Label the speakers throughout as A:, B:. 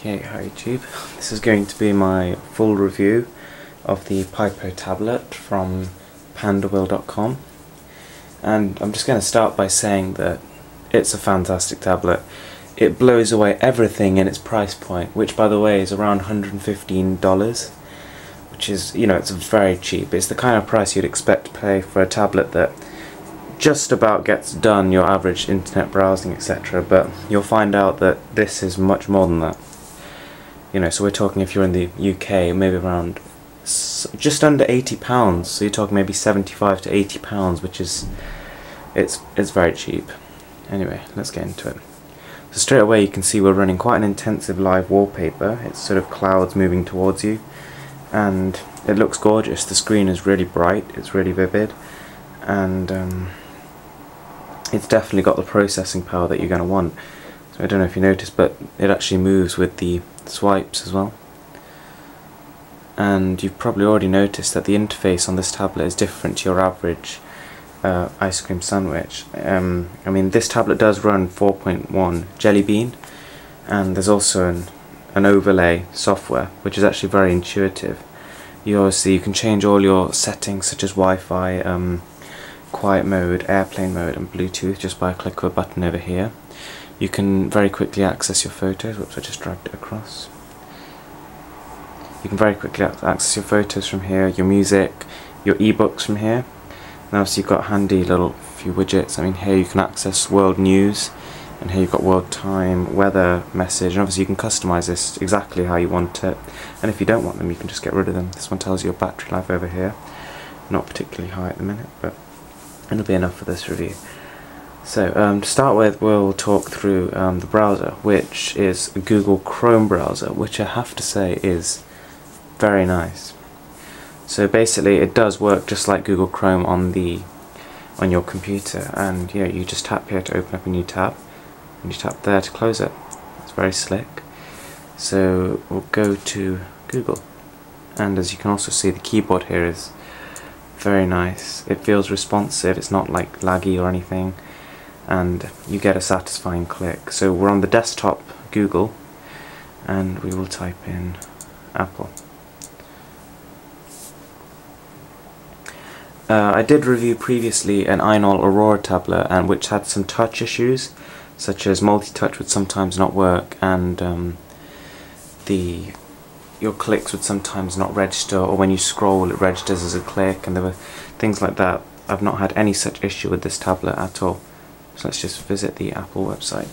A: Okay, hi YouTube. This is going to be my full review of the Pipo tablet from pandawill.com, and I'm just going to start by saying that it's a fantastic tablet. It blows away everything in its price point, which by the way is around $115, which is, you know, it's very cheap. It's the kind of price you'd expect to pay for a tablet that just about gets done your average internet browsing, etc. But you'll find out that this is much more than that. You know, so we're talking, if you're in the UK, maybe around just under £80. So you're talking maybe 75 to £80, which is it's very cheap. Anyway, let's get into it. So straight away you can see we're running quite an intensive live wallpaper. It's sort of clouds moving towards you, and it looks gorgeous. The screen is really bright, it's really vivid, and it's definitely got the processing power that you're going to want. So I don't know if you noticed, but it actually moves with the swipes as well. And you've probably already noticed that the interface on this tablet is different to your average ice cream sandwich. I mean, this tablet does run 4.1 Jelly Bean, and there's also an overlay software which is actually very intuitive. You can change all your settings such as Wi-Fi, quiet mode, airplane mode and Bluetooth just by a click of a button over here. You can very quickly access your photos. Whoops, I just dragged it across. You can very quickly access your photos from here, your music, your ebooks from here. Now, so you've got handy little few widgets. I mean, here you can access world news, and here you've got world time, weather, message, and obviously you can customize this exactly how you want it. And if you don't want them, you can just get rid of them. This one tells you your battery life over here. Not particularly high at the minute, but it'll be enough for this review. So to start with, we'll talk through the browser, which is a Google Chrome browser, which I have to say is very nice. So basically it does work just like Google Chrome on your computer, and yeah, you just tap here to open up a new tab, and you tap there to close it. It's very slick. So we'll go to Google, and as you can also see, the keyboard here is very nice. It feels responsive, it's not like laggy or anything, and you get a satisfying click. So we're on the desktop Google, and we will type in Apple. I did review previously an Einol Aurora tablet, and which had some touch issues, such as multi-touch would sometimes not work, and your clicks would sometimes not register, or when you scroll it registers as a click, and there were things like that. I've not had any such issue with this tablet at all. So let's just visit the Apple website.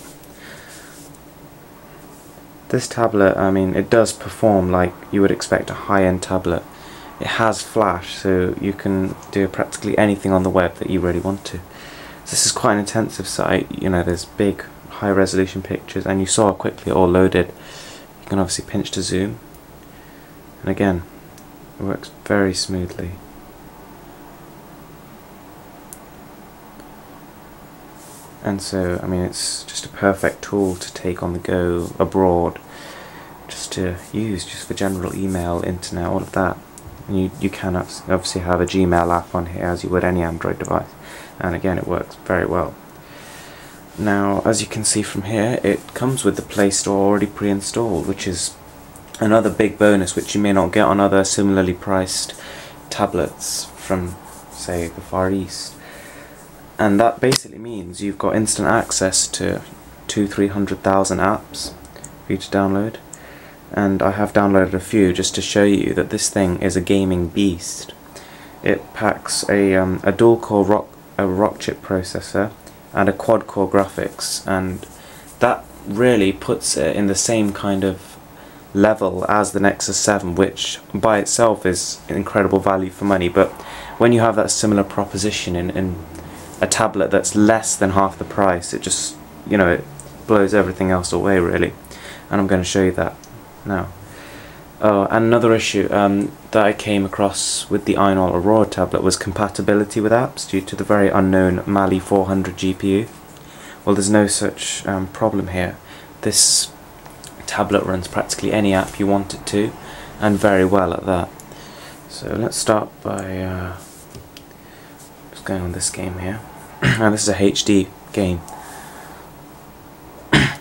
A: This tablet, I mean, it does perform like you would expect a high-end tablet. It has flash, so you can do practically anything on the web that you really want to. So this is quite an intensive site. You know, there's big high-resolution pictures, and you saw how quickly it all loaded. You can obviously pinch to zoom, and again, it works very smoothly. And so, I mean, it's just a perfect tool to take on the go abroad, just to use just for general email, internet, all of that. And you can obviously have a Gmail app on here as you would any Android device, and again, it works very well. Now, as you can see from here, it comes with the Play Store already pre-installed, which is another big bonus which you may not get on other similarly priced tablets from, say, the Far East. And that basically means you've got instant access to 200,000–300,000 apps for you to download. And I have downloaded a few just to show you that this thing is a gaming beast. It packs a dual-core rock chip processor and a quad-core graphics, and that really puts it in the same kind of level as the Nexus 7, which by itself is incredible value for money. But when you have that similar proposition in a tablet that's less than half the price, it just, you know, it blows everything else away really, and I'm going to show you that now. Oh, and another issue that I came across with the Einol Aurora tablet was compatibility with apps due to the very unknown Mali 400 GPU. Well, there's no such problem here. This tablet runs practically any app you want it to, and very well at that. So let's start by just going on this game here. And this is a HD game.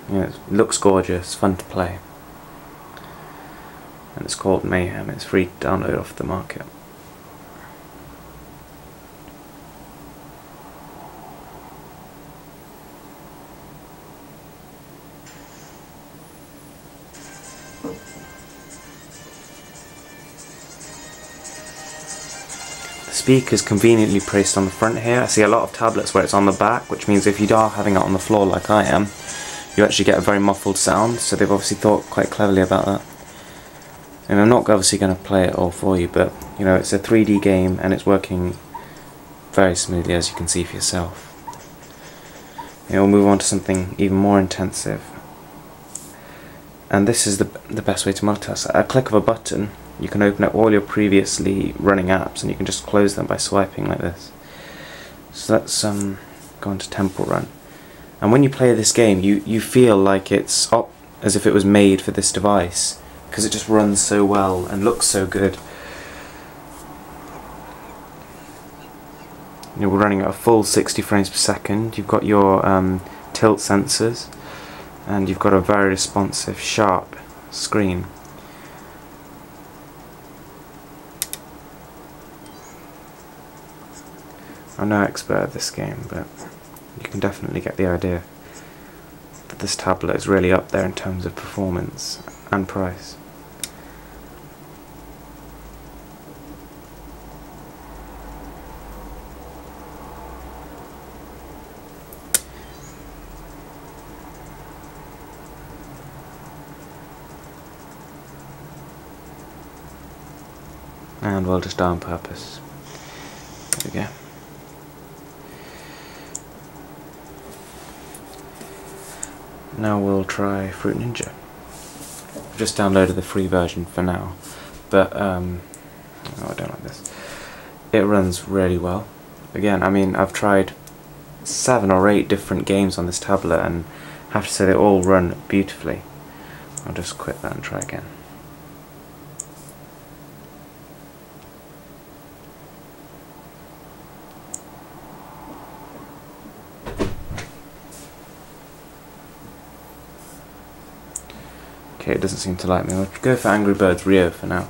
A: You know, it looks gorgeous, fun to play. and it's called Mayhem. It's free to download off the market. Speakers conveniently placed on the front here. I see a lot of tablets where it's on the back, which means if you are having it on the floor like I am, you actually get a very muffled sound, so they've obviously thought quite cleverly about that. And I'm not obviously going to play it all for you, but you know, it's a 3D game and it's working very smoothly, as you can see for yourself. You know, we'll move on to something even more intensive. And this is the best way to multitask. At a click of a button, you can open up all your previously running apps, and you can just close them by swiping like this. So let's go on to Temple Run. And when you play this game, you feel like it's as if it was made for this device, because it just runs so well and looks so good. We're running at a full 60 frames per second. You've got your tilt sensors, and you've got a very responsive, sharp screen. I'm no expert at this game, but you can definitely get the idea that this tablet is really up there in terms of performance and price. And we'll just die on purpose. There we go. Now we'll try Fruit Ninja. I've just downloaded the free version for now, but oh, I don't like this. It runs really well. Again, I mean, I've tried 7 or 8 different games on this tablet, and I have to say they all run beautifully. I'll just quit that and try again. Okay, it doesn't seem to like me. I'll go for Angry Birds Rio for now.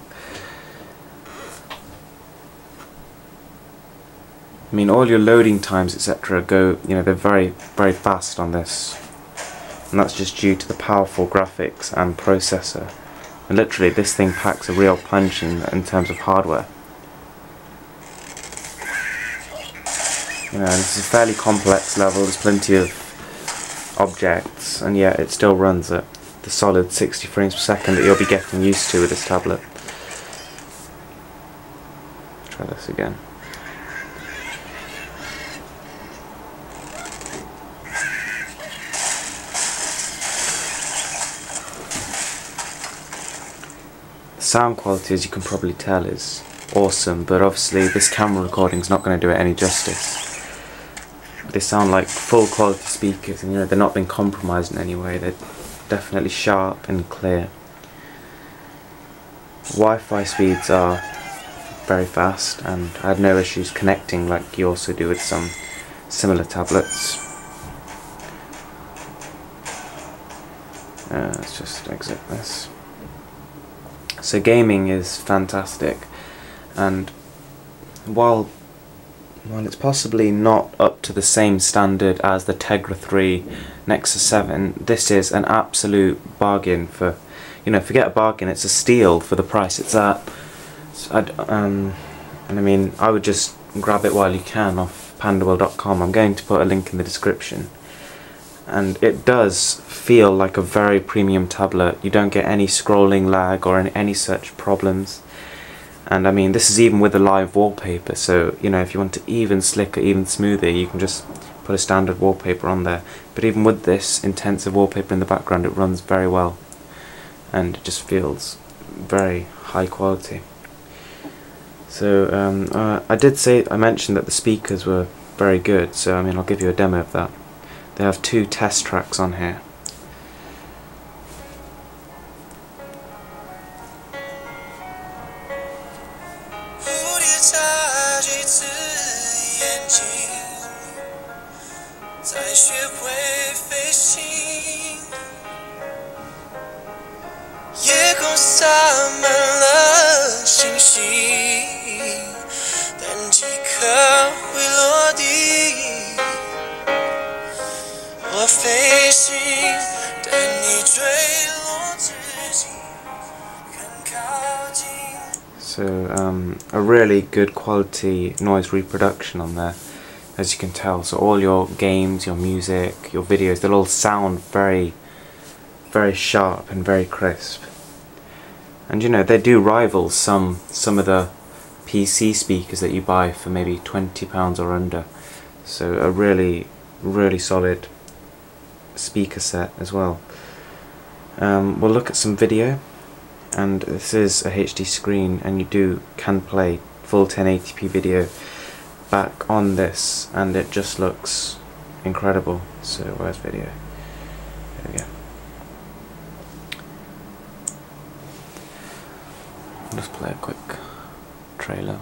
A: I mean, all your loading times, etc., go, you know, they're very, very fast on this, and that's just due to the powerful graphics and processor. And literally, this thing packs a real punch in terms of hardware. You know, this is a fairly complex level. There's plenty of objects, and yet it still runs at the solid 60 frames per second that you'll be getting used to with this tablet. Try this again. The sound quality, as you can probably tell, is awesome, but obviously this camera recording is not going to do it any justice. They sound like full quality speakers, and you know, they're not been compromised in any way. They're definitely sharp and clear. Wi-Fi speeds are very fast, and I had no issues connecting like you also do with some similar tablets. Let's just exit this. So gaming is fantastic, and while it's possibly not up to the same standard as the Tegra 3 Nexus 7, this is an absolute bargain for, you know, forget a bargain, it's a steal for the price it's at. And I mean, I would just grab it while you can off pandaworld.com. I'm going to put a link in the description. And it does feel like a very premium tablet. You don't get any scrolling lag or any such problems. And I mean, this is even with a live wallpaper, so you know, if you want to even slicker, even smoother, you can just put a standard wallpaper on there. But even with this intensive wallpaper in the background, it runs very well, and it just feels very high quality. So I mentioned that the speakers were very good, so I mean, I'll give you a demo of that. They have 2 test tracks on here.
B: 都洒满了星星，但几颗会落地。我飞行，带你坠落之际，很靠近。
A: So a really good quality noise reproduction on there, as you can tell. So all your games, your music, your videos, they'll all sound very, very sharp and very crisp. And you know, they do rival some of the PC speakers that you buy for maybe £20 or under. So a really, really solid speaker set as well. We'll look at some video, and this is a HD screen, and you can play full 1080p video back on this, and it just looks incredible. So where's video? There we go. I'll just play a quick trailer,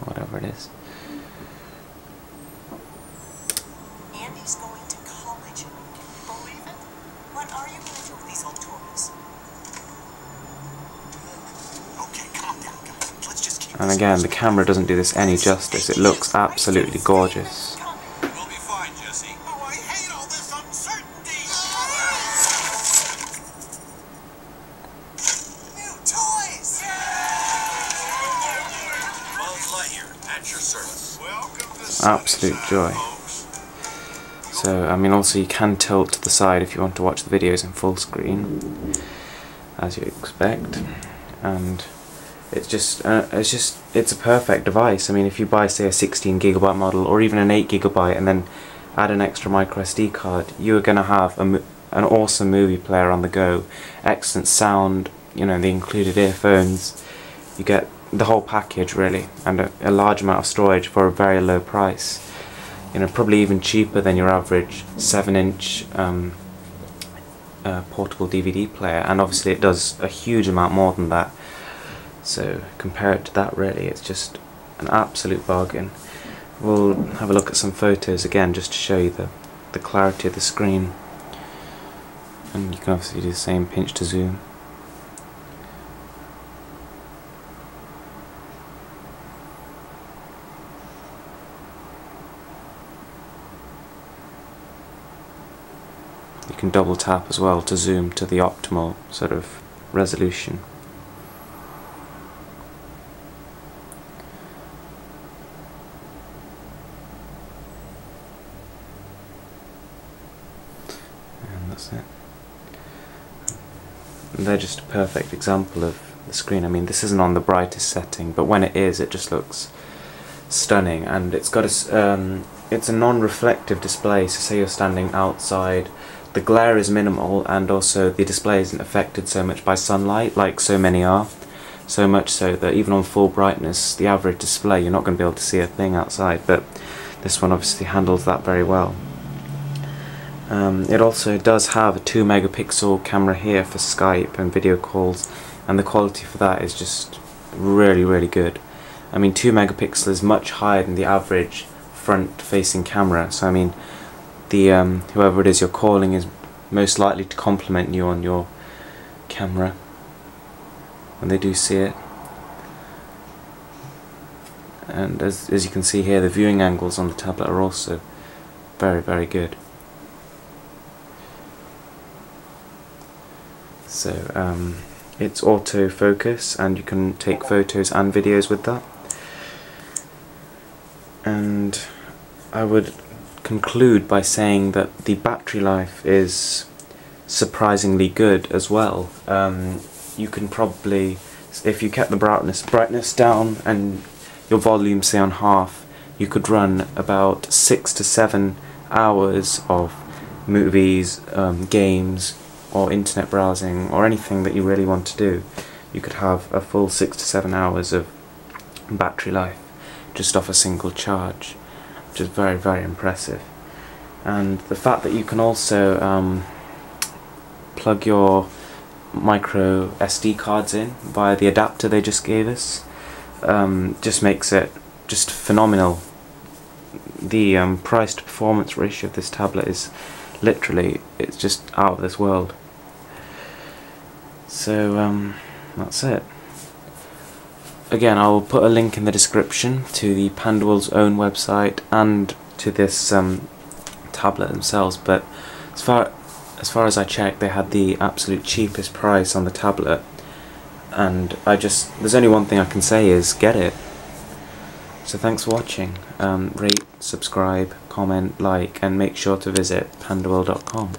A: whatever it is.
C: Andy's going to college. Can you believe it? What are you going to do with these old toys? Okay, calm down, guys. Let's just keep.
A: And again, the camera doesn't do this any justice. It looks absolutely gorgeous.
C: We'll be fine, Jesse. Oh, I hate all this uncertainty. New toys. Buzz Lightyear at your service. Welcome to
A: Absolute joy. So, I mean, also you can tilt to the side if you want to watch the videos in full screen, as you expect, and it's a perfect device. I mean, if you buy, say, a 16GB model or even an 8GB and then add an extra micro SD card, you're going to have an awesome movie player on the go, excellent sound, you know, the included earphones, you get the whole package really, and a large amount of storage for a very low price. You know, probably even cheaper than your average 7-inch portable DVD player, and obviously it does a huge amount more than that. So compare it to that, really, it's just an absolute bargain. We'll have a look at some photos again just to show you the clarity of the screen, and you can obviously do the same pinch to zoom. You can double tap as well to zoom to the optimal sort of resolution. And that's it. And they're just a perfect example of the screen. I mean, this isn't on the brightest setting, but when it is, it just looks stunning. And it's got it's a non-reflective display, so say you're standing outside, the glare is minimal, and also the display isn't affected so much by sunlight like so many are, so much so that even on full brightness, the average display, you're not going to be able to see a thing outside, but this one obviously handles that very well. It also does have a 2-megapixel camera here for Skype and video calls, and the quality for that is just really, really good. I mean, 2 megapixels is much higher than the average front-facing camera, so I mean, the whoever it is you're calling is most likely to compliment you on your camera when they do see it. And as you can see here, the viewing angles on the tablet are also very, very good. So it's autofocus, and you can take photos and videos with that. And I would conclude by saying that the battery life is surprisingly good as well. You can probably, if you kept the brightness down and your volume say on half, you could run about 6 to 7 hours of movies, games, or internet browsing, or anything that you really want to do. You could have a full 6 to 7 hours of battery life just off a single charge, which is very, very impressive. And the fact that you can also plug your micro SD cards in via the adapter they just gave us just makes it just phenomenal. The price to performance ratio of this tablet is literally, it's just out of this world. So that's it. Again, I'll put a link in the description to the Pandaworld's own website and to this tablet themselves, but as far as I checked, they had the absolute cheapest price on the tablet, and there's only one thing I can say is get it. So thanks for watching. Rate, subscribe, comment, like, and make sure to visit pandaworld.com.